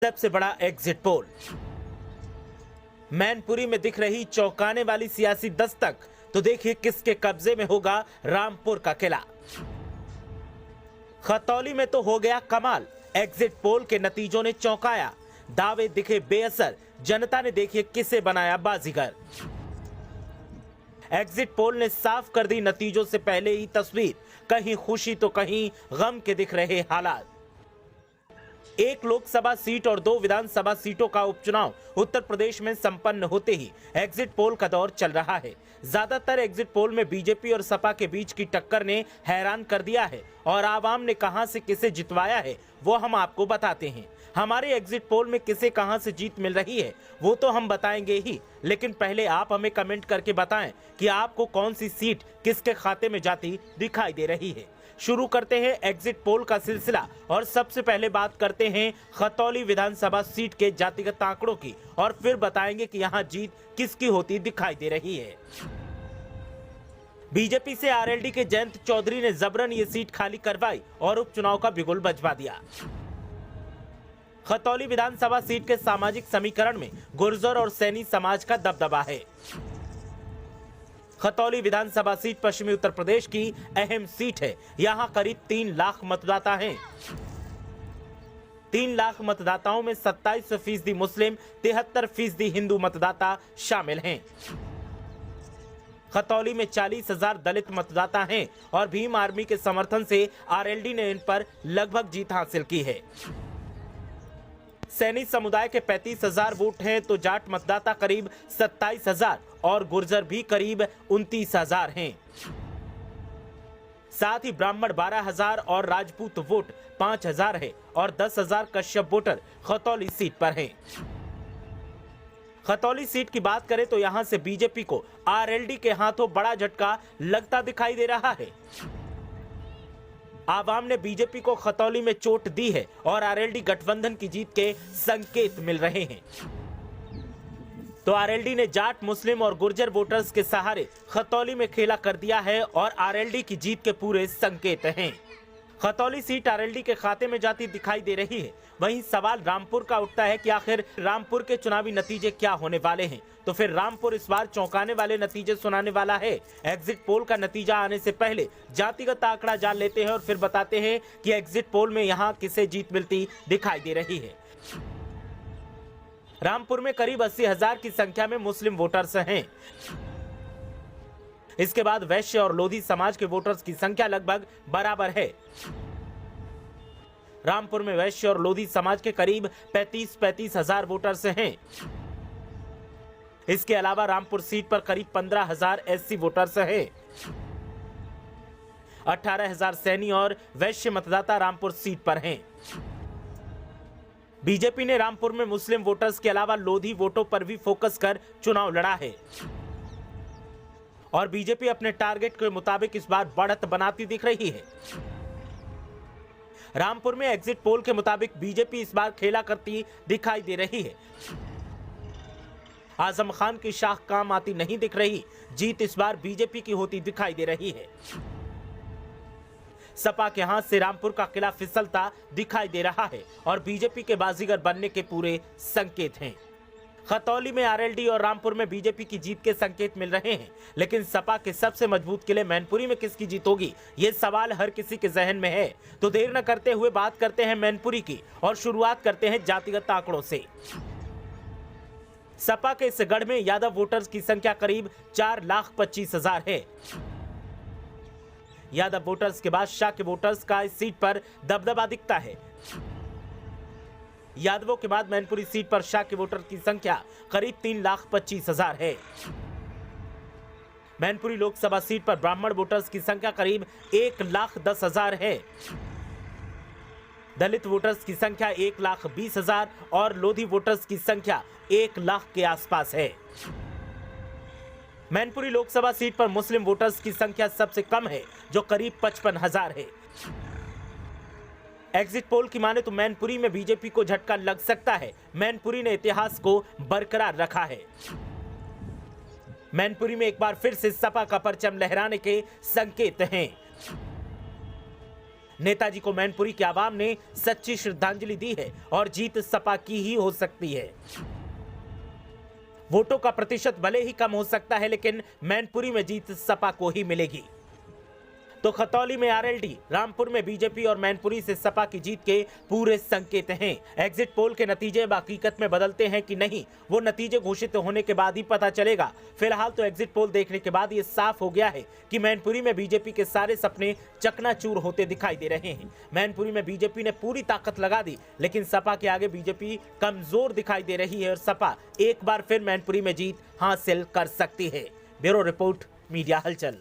सबसे बड़ा exit poll. Mainpuri में दिख रही चौंकाने वाली सियासी दस्तक, तो देखिए किसके कब्जे में होगा रामपुर का किला। खतौली में तो हो गया कमाल, एग्जिट पोल के नतीजों ने चौंकाया, दावे दिखे बेअसर, जनता ने देखिए किसे बनाया बाजीगर। एग्जिट पोल ने साफ कर दी नतीजों से पहले ही तस्वीर, कहीं खुशी तो कहीं गम के दिख रहे हालात। एक लोकसभा सीट और 2 विधानसभा सीटों का उपचुनाव उत्तर प्रदेश में संपन्न होते ही एग्जिट पोल का दौर चल रहा है। ज्यादातर एग्जिट पोल में बीजेपी और सपा के बीच की टक्कर ने हैरान कर दिया है और आवाम ने कहां से किसे जितवाया है वो हम आपको बताते हैं। हमारे एग्जिट पोल में किसे कहां से जीत मिल रही है वो तो हम बताएंगे ही, लेकिन पहले आप हमें कमेंट करके बताएं कि आपको कौन सी सीट किसके खाते में जाती दिखाई दे रही है। शुरू करते हैं एग्जिट पोल का सिलसिला और सबसे पहले बात करते हैं खतौली विधानसभा सीट के जातिगत आंकड़ों की और फिर बताएंगे कि यहां जीत किसकी होती दिखाई दे रही है। बीजेपी से आरएलडी के जयंत चौधरी ने जबरन ये सीट खाली करवाई और उपचुनाव का बिगुल बजवा दिया। खतौली विधानसभा सीट के सामाजिक समीकरण में गुर्जर और सैनी समाज का दबदबा है। खतौली विधानसभा सीट पश्चिमी उत्तर प्रदेश की अहम सीट है। यहां करीब 3 लाख मतदाता हैं। 3 लाख मतदाताओं में 27% मुस्लिम, 73% हिंदू मतदाता शामिल हैं। खतौली में 40,000 दलित मतदाता हैं और भीम आर्मी के समर्थन से आरएलडी ने इन पर लगभग जीत हासिल की है। सैनी समुदाय के 35,000 वोट हैं तो जाट मतदाता करीब 27,000 और गुर्जर भी करीब 29,000 हैं। साथ ही ब्राह्मण 12,000 और राजपूत वोट 5,000 है और 10,000 कश्यप वोटर खतौली सीट पर हैं। खतौली सीट की बात करें तो यहां से बीजेपी को आरएलडी के हाथों बड़ा झटका लगता दिखाई दे रहा है। आवाम ने बीजेपी को खतौली में चोट दी है और आरएलडी गठबंधन की जीत के संकेत मिल रहे हैं। तो आरएलडी ने जाट, मुस्लिम और गुर्जर वोटर्स के सहारे खतौली में खेला कर दिया है और आरएलडी की जीत के पूरे संकेत हैं। खतौली सीट आरएलडी के खाते में जाती दिखाई दे रही है। वहीं सवाल रामपुर का उठता है कि आखिर रामपुर के चुनावी नतीजे क्या होने वाले हैं। तो फिर रामपुर इस बार चौंकाने वाले नतीजे सुनाने वाला है। एग्जिट पोल का नतीजा आने से पहले जातिगत आंकड़ा जान लेते हैं और फिर बताते हैं कि एग्जिट पोल में यहां किसे जीत मिलती दिखाई दे रही है। रामपुर में करीब 80,000 की संख्या में मुस्लिम वोटर्स हैं। इसके बाद वैश्य और लोधी समाज के वोटर्स की संख्या लगभग बराबर है। रामपुर में वैश्य और लोधी समाज के करीब 35,000 वोटर्स हैं। इसके अलावा रामपुर सीट पर करीब 15,000 एससी वोटर्स हैं। 18,000 सैनी और वैश्य मतदाता रामपुर सीट पर हैं। बीजेपी ने रामपुर में मुस्लिम वोटर्स के अलावा लोधी वोटों पर भी फोकस कर चुनाव लड़ा है और बीजेपी अपने टारगेट के मुताबिक इस बार बढ़त बनाती दिख रही है। रामपुर में एग्जिट पोल के मुताबिक बीजेपी इस बार खेला करती दिखाई दे रही है। आजम खान की शाख काम आती नहीं दिख रही। जीत इस बार बीजेपी की होती दिखाई दे रही है। सपा के हाथ से रामपुर का किला फिसलता दिखाई दे रहा है और बीजेपी के बाजीगर बनने के पूरे संकेत हैं। खतौली में आरएलडी और रामपुर में बीजेपी की जीत के संकेत मिल रहे हैं, लेकिन सपा के सबसे मजबूत किले मैनपुरी में किसकी जीत होगी, ये सवाल हर किसी के जहन में है। तो देर न करते हुए बात करते हैं मैनपुरी की और शुरुआत करते हैं जातिगत आंकड़ों से। सपा के इस गढ़ में यादव वोटर्स की संख्या करीब 4,25,000 है। यादव वोटर्स के बाद शाह के वोटर्स का इस सीट पर दबदबा दिखता है। यादवों के बाद मैनपुरी सीट पर शाह के वोटर की संख्या करीब 3,25,000 है। मैनपुरी लोकसभा सीट पर ब्राह्मण वोटर्स की संख्या करीब 1,10,000 है। दलित वोटर्स की संख्या 1,20,000 और लोधी वोटर्स की संख्या 1 लाख के आसपास है। मैनपुरी लोकसभा सीट पर मुस्लिम वोटर्स की संख्या सबसे कम है, जो करीब 55,000 है। एग्जिट पोल की माने तो मैनपुरी में बीजेपी को झटका लग सकता है। मैनपुरी ने इतिहास को बरकरार रखा है। मैनपुरी में एक बार फिर से सपा का परचम लहराने के संकेत हैं। नेताजी को मैनपुरी की आवाम ने सच्ची श्रद्धांजलि दी है और जीत सपा की ही हो सकती है। वोटों का प्रतिशत भले ही कम हो सकता है, लेकिन मैनपुरी में जीत सपा को ही मिलेगी। तो खतौली में आरएलडी, रामपुर में बीजेपी और मैनपुरी से सपा की जीत के पूरे संकेत हैं। एग्जिट पोल के नतीजे हकीकत में बदलते हैं कि नहीं, वो नतीजे घोषित होने के बाद ही पता चलेगा। फिलहाल तो एग्जिट पोल देखने के बाद ये साफ हो गया है कि मैनपुरी में बीजेपी के सारे सपने चकनाचूर होते दिखाई दे रहे हैं। मैनपुरी में बीजेपी ने पूरी ताकत लगा दी, लेकिन सपा के आगे बीजेपी कमजोर दिखाई दे रही है और सपा एक बार फिर मैनपुरी में जीत हासिल कर सकती है। ब्यूरो रिपोर्ट, मीडिया हलचल।